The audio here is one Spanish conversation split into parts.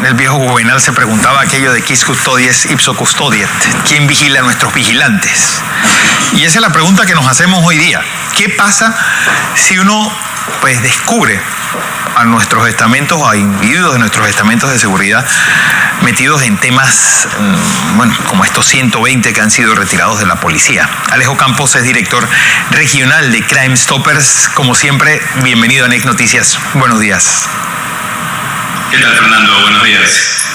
el viejo Juvenal se preguntaba aquello de quis custodies ipso custodiet, ¿quién vigila a nuestros vigilantes? Y esa es la pregunta que nos hacemos hoy día. ¿Qué pasa si uno pues descubre a nuestros estamentos, a individuos de nuestros estamentos de seguridad metidos en temas, como estos 120 que han sido retirados de la policía? Alejo Campos es director regional de Crime Stoppers. Como siempre, bienvenido a NEC Noticias. Buenos días. ¿Qué tal, Fernando? Buenos días.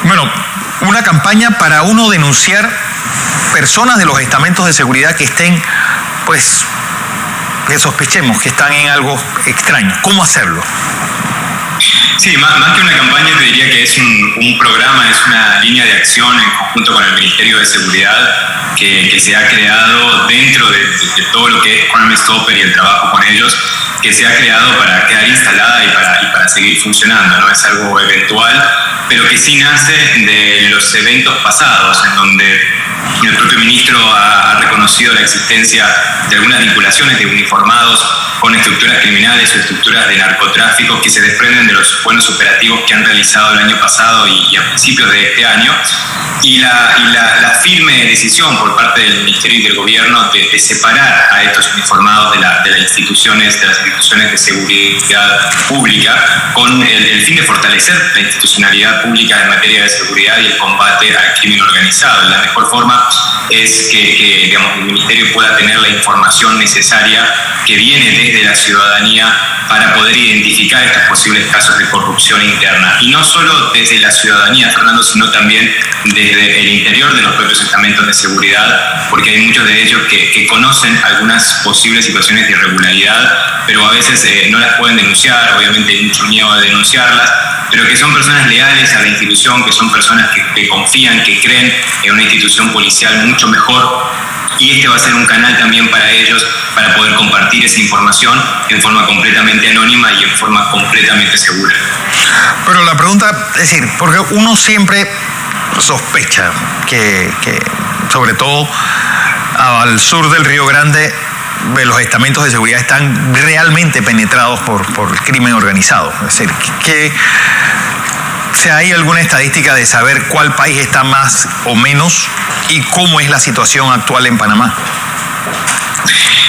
Bueno, una campaña para uno denunciar personas de los estamentos de seguridad que estén, pues, que sospechemos que están en algo extraño. ¿Cómo hacerlo? Sí, más que una campaña, te diría que es un programa, es una línea de acción en conjunto con el Ministerio de Seguridad que se ha creado dentro de todo lo que es Crime Stopper y el trabajo con ellos, que se ha creado para quedar instalada y para seguir funcionando. No es algo eventual, pero que sí nace de los eventos pasados, en donde el propio ministro ha reconocido la existencia de algunas vinculaciones de uniformados con estructuras criminales o estructuras de narcotráfico que se desprenden de los buenos operativos que han realizado el año pasado y a principios de este año, y la firme decisión por parte del Ministerio y del Gobierno de separar a estos uniformados de las instituciones de seguridad pública, con el fin de fortalecer la institucionalidad pública en materia de seguridad y el combate al crimen organizado. La mejor forma es que digamos, el Ministerio pueda tener la información necesaria que viene desde la ciudadanía para poder identificar estos posibles casos de corrupción interna. Y no solo desde la ciudadanía, Fernando, sino también desde el interior de los propios estamentos de seguridad, porque hay muchos de ellos que conocen algunas posibles situaciones de irregularidad, pero a veces no las pueden denunciar, obviamente hay mucho miedo de denunciarlas, pero que son personas leales a la institución, que son personas que confían, que creen en una institución policial mucho mejor. Y este va a ser un canal también para ellos, para poder compartir esa información en forma completamente anónima y en forma completamente segura. Pero la pregunta, es decir, porque uno siempre sospecha que sobre todo al sur del Río Grande, los estamentos de seguridad están realmente penetrados por el crimen organizado. Es decir, que ¿hay alguna estadística de saber cuál país está más o menos y cómo es la situación actual en Panamá?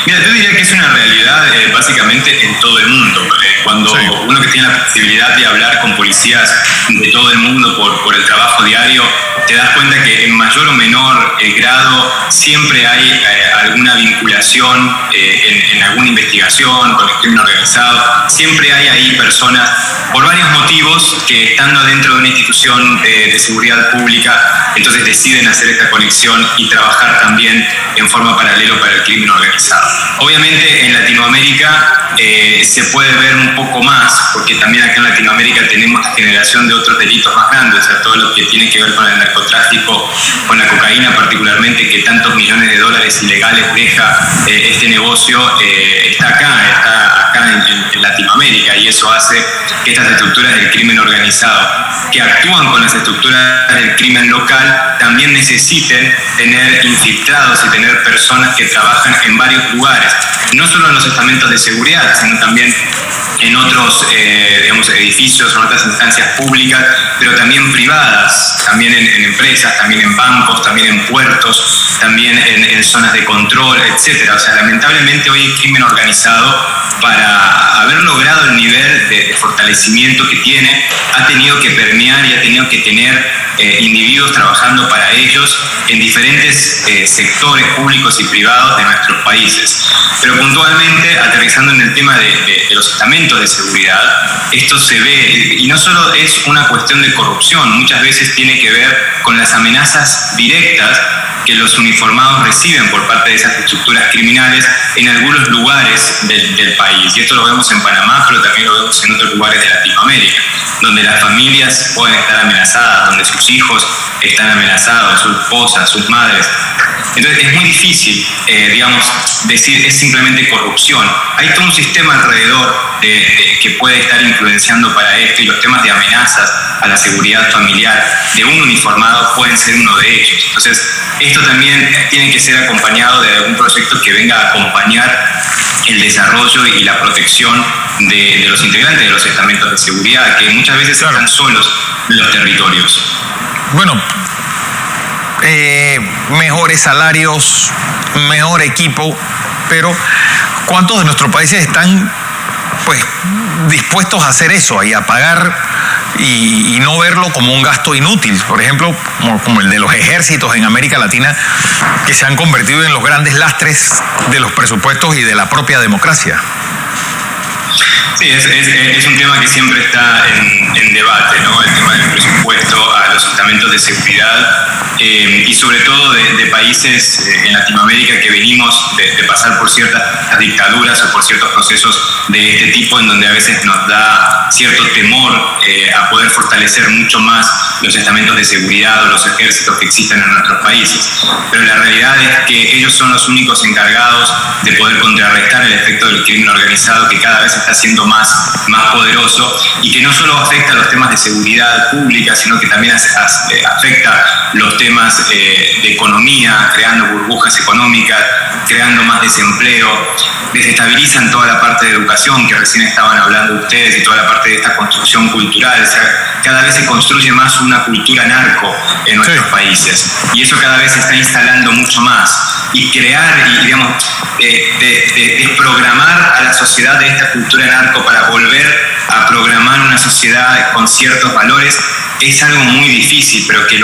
Mira, yo diría que es una realidad básicamente en todo el mundo. Cuando uno que tiene la posibilidad de hablar con policías de todo el mundo por el trabajo diario, te das cuenta que en mayor o menor grado siempre hay alguna vinculación en alguna investigación con el crimen organizado. Siempre hay ahí personas, por varios motivos, que estando dentro de una institución de seguridad pública, entonces deciden hacer esta conexión y trabajar también en forma paralela para el crimen organizado. Obviamente en Latinoamérica se puede ver un poco más, porque también acá en Latinoamérica tenemos la generación de otros delitos más grandes, o sea, todo lo que tiene que ver con el narcotráfico, con la cocaína particularmente, que tantos millones de dólares ilegales deja este negocio, está acá en Latinoamérica, y eso hace que estas estructuras del crimen organizado, que actúan con las estructuras del crimen local, también necesiten tener infiltrados y tener personas que trabajan en varios lugares, no solo en los estamentos de seguridad, sino también en otros edificios, en otras instancias públicas, pero también privadas, también en empresas, también en bancos, también en puertos, también en zonas de control, etcétera. O sea, lamentablemente hoy el crimen organizado, para haber logrado el nivel de fortalecimiento que tiene, ha tenido que permear y ha tenido que tener individuos trabajando para ellos en diferentes sectores públicos y privados de nuestros países. Pero puntualmente, aterrizando en el tema de los estamentos de seguridad, esto se ve, y no solo es una cuestión de corrupción, muchas veces tiene que ver con las amenazas directas que los uniformados reciben por parte de esas estructuras criminales en algunos lugares del país. Y esto lo vemos en Panamá, pero también lo vemos en otros lugares de Latinoamérica, donde las familias pueden estar amenazadas, donde sus hijos están amenazados, sus esposas, sus madres. Entonces es muy difícil, decir es simplemente corrupción. Hay todo un sistema alrededor que puede estar influenciando para esto, y los temas de amenazas a la seguridad familiar de un uniformado pueden ser uno de ellos. Entonces esto también tiene que ser acompañado de algún proyecto que venga a acompañar el desarrollo y la protección de los integrantes de los estamentos de seguridad, que muchas veces están solos los territorios. Bueno, mejores salarios, mejor equipo, pero ¿cuántos de nuestros países están pues dispuestos a hacer eso y a pagar y no verlo como un gasto inútil? Por ejemplo, como el de los ejércitos en América Latina, que se han convertido en los grandes lastres de los presupuestos y de la propia democracia. Sí, es un tema que siempre está en debate, ¿no? El tema del presupuesto a los estamentos de seguridad y sobre todo de países en Latinoamérica que venimos de pasar por ciertas dictaduras o por ciertos procesos de este tipo, en donde a veces nos da cierto temor a poder fortalecer mucho más los estamentos de seguridad o los ejércitos que existen en nuestros países. Pero la realidad es que ellos son los únicos encargados de poder contrarrestar el efecto del crimen organizado, que cada vez está siendo más poderoso y que no solo afecta los temas de seguridad pública, sino que también afecta los temas de economía, creando burbujas económicas, creando más desempleo, desestabilizan toda la parte de educación que recién estaban hablando ustedes y toda la parte de esta construcción cultural. O sea, cada vez se construye más una cultura narco en nuestros países y eso cada vez se está instalando mucho más. Y crear y digamos, desprogramar a la sociedad de esta cultura narco para volver a programar una sociedad con ciertos valores es algo muy difícil, pero que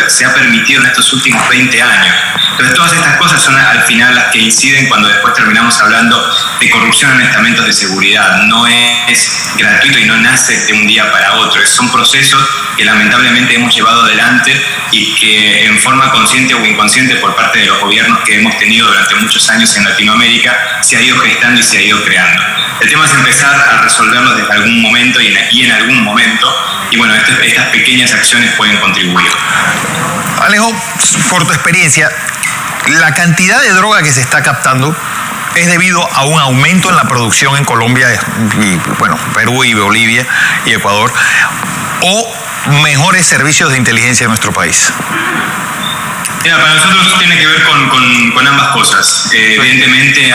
se ha permitido en estos últimos 20 años. Entonces todas estas cosas son al final las que inciden cuando después terminamos hablando de corrupción en estamentos de seguridad. No es gratuito y no nace de un día para otro. Son procesos que lamentablemente hemos llevado adelante y que en forma consciente o inconsciente por parte de los gobiernos que hemos tenido durante muchos años en Latinoamérica se ha ido gestando y se ha ido creando. El tema es empezar a resolverlo desde algún momento y en algún momento, y bueno, estas pequeñas acciones pueden contribuir. Alejo, por tu experiencia, la cantidad de droga que se está captando es debido a un aumento en la producción en Colombia y, bueno, Perú y Bolivia y Ecuador, o mejores servicios de inteligencia en nuestro país. Mira, para nosotros tiene que ver con ambas cosas. Evidentemente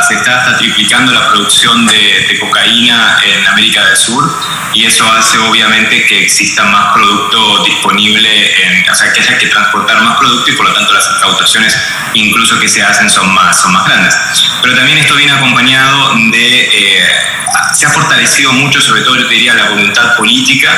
se está hasta triplicando la producción de cocaína en América del Sur y eso hace obviamente que exista más producto disponible, o sea, que haya que transportar más producto y por lo tanto las incautaciones incluso que se hacen son más grandes. Pero también esto viene acompañado se ha fortalecido mucho, sobre todo yo te diría, la voluntad política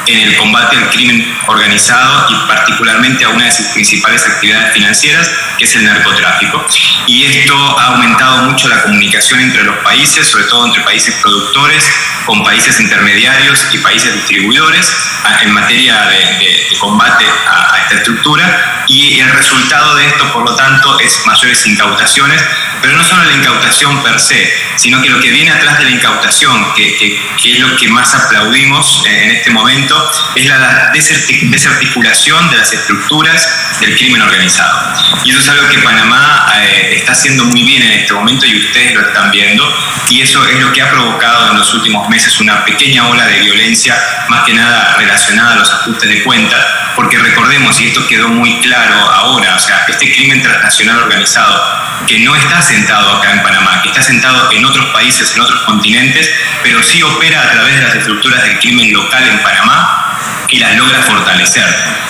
en el combate al crimen organizado y particularmente a una de sus principales actividades financieras, que es el narcotráfico. Y esto ha aumentado mucho la comunicación entre los países, sobre todo entre países productores, con países intermediarios y países distribuidores en materia de combate a esta estructura. Y el resultado de esto, por lo tanto, es mayores incautaciones, pero no solo la incautación per se, sino que lo que viene atrás de la incautación, que es lo que más aplaudimos en este momento, es la desarticulación de las estructuras del crimen organizado. Y eso es algo que Panamá está haciendo muy bien en este momento y ustedes lo están viendo, y eso es lo que ha provocado en los últimos meses una pequeña ola de violencia, más que nada relacionada a los ajustes de cuenta, porque recordemos, y esto quedó muy claro ahora, o sea, este crimen transnacional organizado que no está sentado acá en Panamá, que está sentado en otros países, en otros continentes, pero sí opera a través de las estructuras del crimen local en Panamá y las logra fortalecer.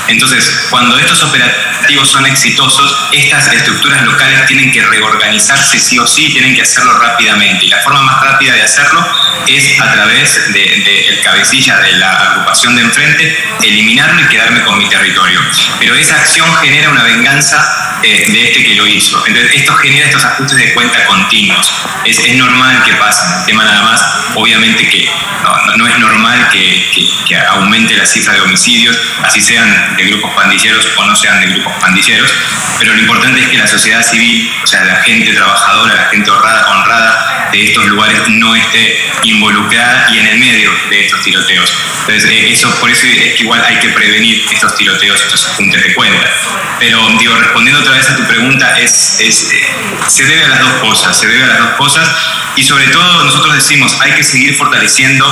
Entonces, cuando estos operativos son exitosos, estas estructuras locales tienen que reorganizarse sí o sí, tienen que hacerlo rápidamente. Y la forma más rápida de hacerlo es a través del cabecilla de la agrupación de enfrente, eliminarlo y quedarme con mi territorio. Pero esa acción genera una venganza de este que lo hizo. Entonces, esto genera estos ajustes de cuenta continuos. Es normal que pase. El tema nada más, obviamente que no es normal que aumente la cifra de homicidios, así sean de grupos pandilleros o no sean de grupos pandilleros, pero lo importante es que la sociedad civil, o sea, la gente trabajadora, la gente honrada de estos lugares no esté involucrada y en el medio de estos tiroteos. Entonces, por eso es que igual hay que prevenir estos tiroteos, estos ajustes de cuenta. Pero, respondiendo otra vez a tu pregunta, se debe a las dos cosas, y sobre todo nosotros decimos, hay que seguir fortaleciendo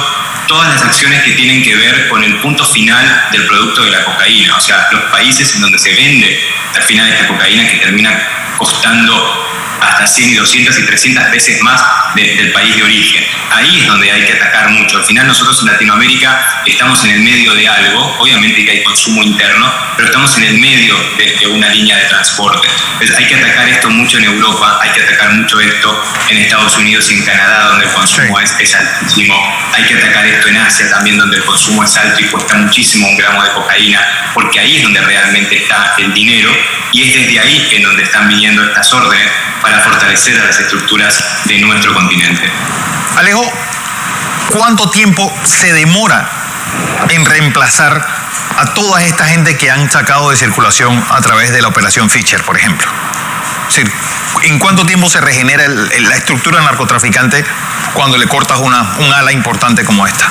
todas las acciones que tienen que ver con el punto final del producto de la cocaína, o sea, los países en donde se vende al final esta cocaína que termina costando hasta 100 y 200 y 300 veces más del país de origen. Ahí es donde hay que atacar mucho. Al final nosotros en Latinoamérica estamos en el medio de algo, obviamente que hay consumo interno, pero estamos en el medio de una línea de transporte. Entonces hay que atacar esto mucho en Europa, hay que atacar mucho esto en Estados Unidos y en Canadá, donde el consumo es altísimo. Hay que atacar esto en Asia también, donde el consumo es alto y cuesta muchísimo un gramo de cocaína, porque ahí es donde realmente está el dinero y es desde ahí en donde están viniendo estas órdenes para fortalecer a las estructuras de nuestro continente. Alejo, ¿cuánto tiempo se demora en reemplazar a toda esta gente que han sacado de circulación a través de la operación Fisher, por ejemplo? Es decir, ¿en cuánto tiempo se regenera la estructura narcotraficante cuando le cortas un ala importante como esta?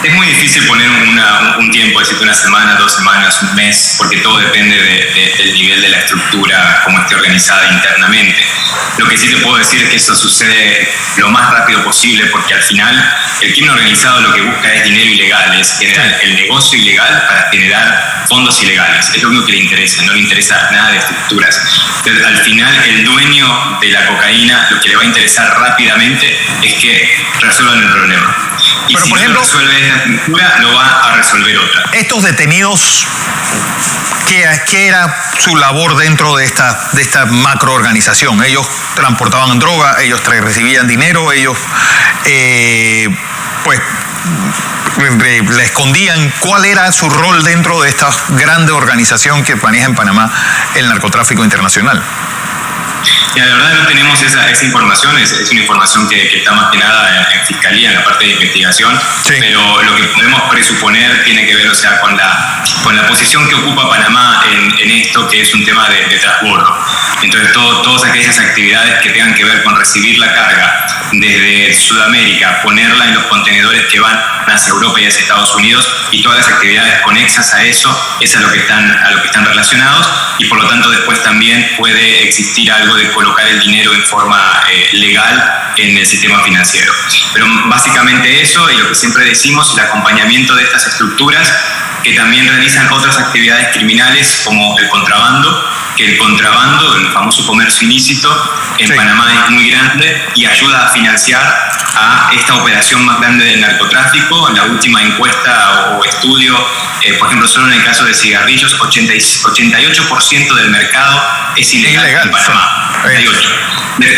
Es muy difícil poner un tiempo, decirte una semana, 2 semanas, un mes, porque todo depende del nivel de la estructura, cómo esté organizada internamente. Lo que sí te puedo decir es que eso sucede lo más rápido posible, porque al final el crimen organizado lo que busca es dinero ilegal, es generar el negocio ilegal para generar fondos ilegales. Es lo único que le interesa, no le interesa nada de estructuras. Entonces, al final, el dueño de la cocaína, lo que le va a interesar rápidamente es que resuelvan el problema. Y pero, si por ejemplo, no resuelve esa estructura, lo va a resolver otra. Estos detenidos, ¿qué era su labor dentro de esta macroorganización? Ellos transportaban droga, ellos recibían dinero, ellos pues le escondían. ¿Cuál era su rol dentro de esta grande organización que maneja en Panamá el narcotráfico internacional? La verdad no tenemos esa información, es una información que está más que nada en Fiscalía, en la parte de investigación, sí. Pero lo que podemos presuponer tiene que ver, o sea, con la posición que ocupa Panamá en esto, que es un tema de transbordo. Entonces todas aquellas actividades que tengan que ver con recibir la carga desde Sudamérica, ponerla en los contenedores que van hacia Europa y hacia Estados Unidos, y todas las actividades conexas a eso, es a lo que están relacionados, y por lo tanto después también puede existir algo de colocar el dinero en forma legal en el sistema financiero. Pero básicamente eso, y lo que siempre decimos, el acompañamiento de estas estructuras que también realizan otras actividades criminales como el contrabando, que el contrabando, el famoso comercio ilícito, en Panamá es muy grande y ayuda a financiar a esta operación más grande del narcotráfico. La última encuesta o estudio, por ejemplo, solo en el caso de cigarrillos, 88% del mercado es ilegal en Panamá. 88.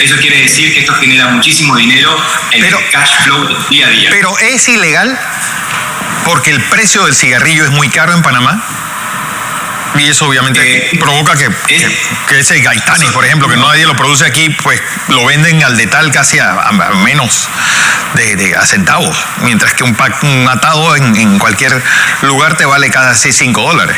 Eso quiere decir que esto genera muchísimo dinero en el cash flow del día a día. Pero es ilegal porque el precio del cigarrillo es muy caro en Panamá. Y eso obviamente provoca que ese Gaitani, por ejemplo, que nadie lo produce aquí, pues lo venden al detal casi a menos a centavos, mientras que un atado en cualquier lugar te vale casi $5.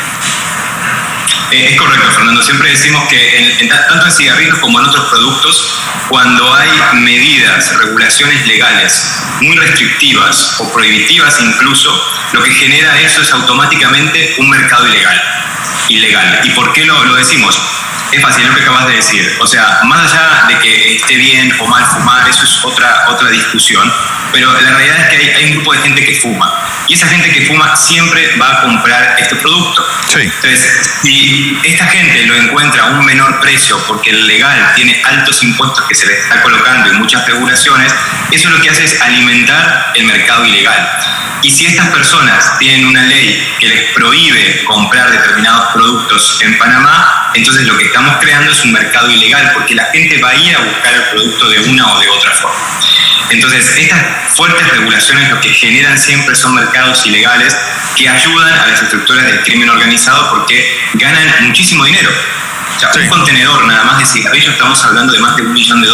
Es correcto, Fernando. Siempre decimos que tanto en cigarrillos como en otros productos, cuando hay medidas, regulaciones legales muy restrictivas o prohibitivas incluso, lo que genera eso es automáticamente un mercado ilegal. ¿Y por qué lo decimos? Es fácil, lo que acabas de decir. O sea, más allá de que esté bien o mal fumar, eso es otra discusión, pero la realidad es que hay un grupo de gente que fuma, y esa gente que fuma siempre va a comprar este producto. Sí. Entonces, si esta gente lo encuentra a un menor precio porque el legal tiene altos impuestos que se le está colocando y muchas regulaciones, eso lo que hace es alimentar el mercado ilegal. Y si estas personas tienen una ley que les prohíbe comprar determinados productos en Panamá, entonces lo que estamos creando es un mercado ilegal, porque la gente va a ir a buscar el producto de una o de otra forma. Entonces, estas fuertes regulaciones lo que generan siempre son mercados ilegales que ayudan a las estructuras del crimen organizado porque ganan muchísimo dinero. O sea, un contenedor nada más de cigarrillos, estamos hablando de más de $1 millón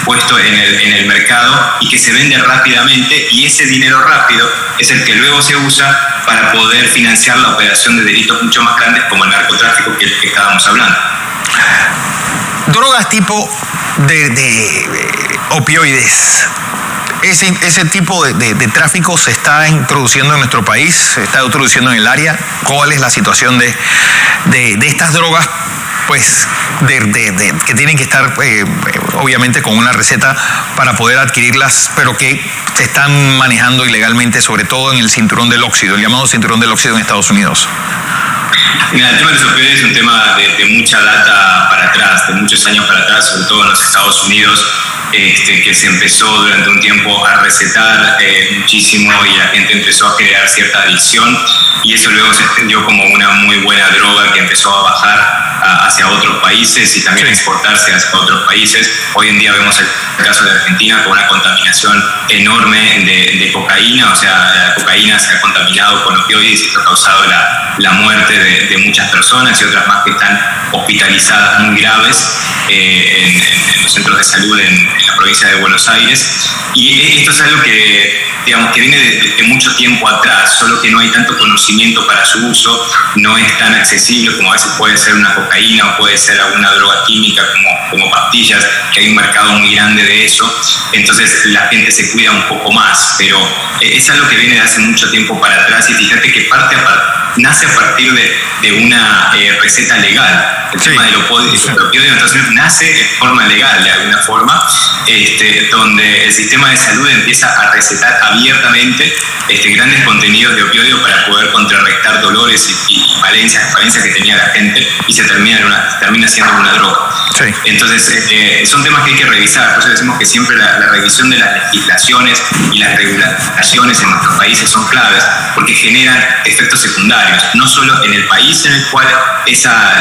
puesto en el mercado y que se vende rápidamente, y ese dinero rápido es el que luego se usa para poder financiar la operación de delitos mucho más grandes como el narcotráfico que estábamos hablando. Drogas tipo de opioides. Ese tipo de tráfico se está introduciendo en nuestro país, se está introduciendo en el área. ¿Cuál es la situación de estas drogas? Pues que tienen que estar obviamente con una receta para poder adquirirlas, pero que se están manejando ilegalmente, sobre todo en el cinturón del óxido, el llamado cinturón del óxido en Estados Unidos. Mira, el tema de los opioides es un tema de mucha data para atrás, de muchos años para atrás, sobre todo en los Estados Unidos, que se empezó durante un tiempo a recetar muchísimo y la gente empezó a crear cierta adicción, y eso luego se extendió como una muy buena droga que empezó a bajar hacia otros países y también exportarse hacia otros países. Hoy en día vemos el caso de Argentina con una contaminación enorme de cocaína, o sea, la cocaína se ha contaminado con opioides y esto ha causado la muerte de muchas personas y otras más que están hospitalizadas muy graves en los centros de salud en la provincia de Buenos Aires. Y esto es algo que, digamos, que viene de mucho tiempo atrás, solo que no hay tanto conocimiento para su uso, no es tan accesible como a veces puede ser una cocaína o puede ser alguna droga química como pastillas, que hay un mercado muy grande de eso, entonces la gente se cuida un poco más, pero es algo que viene de hace mucho tiempo para atrás, y fíjate que nace a partir de una receta legal. El tema del opioide entonces nace de forma legal, de alguna forma, donde el sistema de salud empieza a recetar abiertamente grandes contenidos de opioides para poder contrarrestar dolores y falencias que tenía la gente, y se termina siendo una droga. Sí. Entonces, son temas que hay que revisar. Por eso decimos que siempre la revisión de las legislaciones y las regulaciones en nuestros países son claves, porque generan efectos secundarios, no solo en el país en el cual esa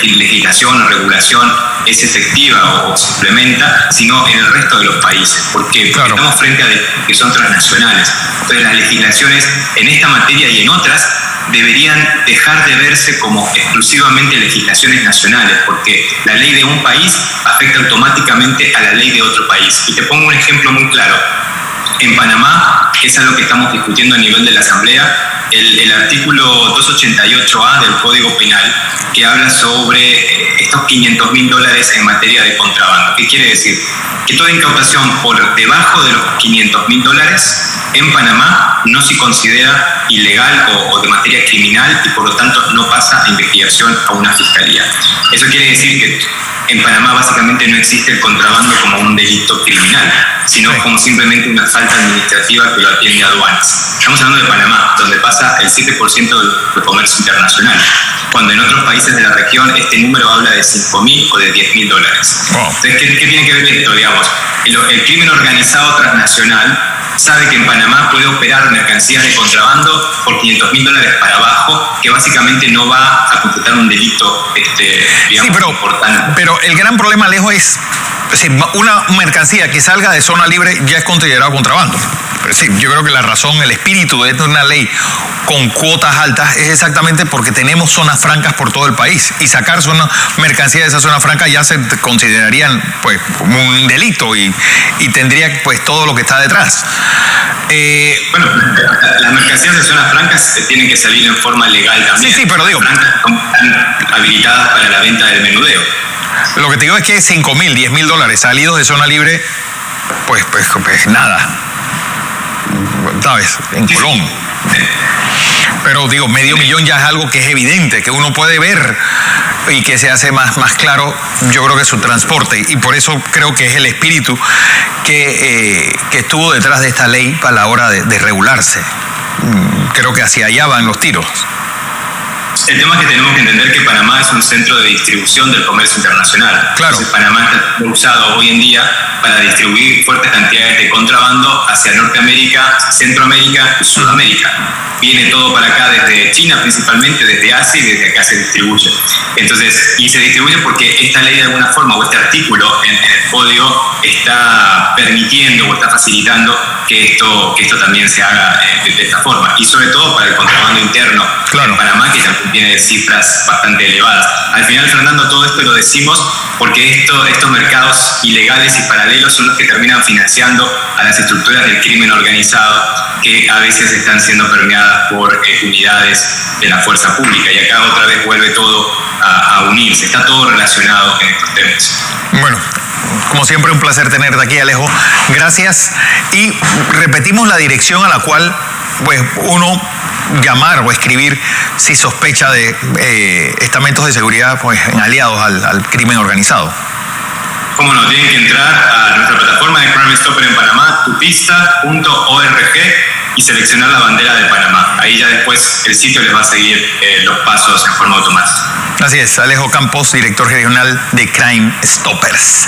legislación o regulación es efectiva o se implementa, sino en el resto de los países. ¿Por qué? Porque estamos frente a que son transnacionales. Entonces, las legislaciones en esta materia y en otras deberían dejar de verse como exclusivamente legislaciones nacionales, porque la ley de un país afecta automáticamente a la ley de otro país. Y te pongo un ejemplo muy claro. En Panamá, que es algo que estamos discutiendo a nivel de la Asamblea, el artículo 288A del Código Penal, que habla sobre estos $500.000 en materia de contrabando. ¿Qué quiere decir? Que toda incautación por debajo de los $500.000 en Panamá no se considera ilegal o de materia criminal, y por lo tanto no pasa a investigación a una fiscalía. Eso quiere decir que en Panamá básicamente no existe el contrabando como un delito criminal, sino como simplemente una falta administrativa que lo atiende a aduanas. Estamos hablando de Panamá, donde pasa el 7% del comercio internacional, cuando en otros países de la región este número habla de $5.000 o de $10.000. Wow. Entonces, ¿qué tiene que ver esto? Digamos, el crimen organizado transnacional sabe que en Panamá puede operar mercancías de contrabando por $500.000 para abajo, que básicamente no va a completar un delito, digamos, sí, importante. Pero el gran problema, Alejo, es una mercancía que salga de zona libre ya es considerado contrabando. Pero sí, yo creo que la razón, el espíritu de una ley con cuotas altas es exactamente porque tenemos zonas francas por todo el país, y sacar mercancía de esa zona franca ya se considerarían pues como un delito y tendría pues todo lo que está detrás. Bueno, las mercancías de zonas francas tienen que salir en forma legal también. Sí, pero digo, francas están habilitadas para la venta del menudeo. Lo que te digo es que $5.000, $10.000 salidos de zona libre, pues nada, ¿sabes? En Colón. Pero digo, $500,000 ya es algo que es evidente, que uno puede ver y que se hace más claro, yo creo que su transporte. Y por eso creo que es el espíritu que estuvo detrás de esta ley a la hora de regularse. Creo que hacia allá van los tiros. El tema es que tenemos que entender que Panamá es un centro de distribución del comercio internacional. Claro. Entonces, Panamá está usado hoy en día para distribuir fuertes cantidades de contrabando hacia Norteamérica, Centroamérica y Sudamérica. Viene todo para acá desde China principalmente, desde Asia, y desde acá se distribuye. Entonces, y se distribuye porque esta ley de alguna forma, o este artículo en el código, está permitiendo o está facilitando que esto también se haga de esta forma. Y sobre todo para el contrabando interno, claro, en Panamá, que también tiene cifras bastante elevadas. Al final, Fernando, todo esto lo decimos porque estos mercados ilegales y paralelos son los que terminan financiando a las estructuras del crimen organizado, que a veces están siendo permeadas por unidades de la fuerza pública. Y acá otra vez vuelve todo a unirse. Está todo relacionado en estos temas. Bueno, como siempre, un placer tenerte aquí, Alejo. Gracias. Y repetimos la dirección a la cual pues uno llamar o escribir si sospecha de estamentos de seguridad pues aliados al crimen organizado. Cómo no, tienen que entrar a nuestra plataforma de Crime Stopper en Panamá, tupista.org, y seleccionar la bandera de Panamá. Ahí ya después el sitio les va a seguir los pasos en forma automática. Así es, Alejo Campos, director regional de Crime Stoppers.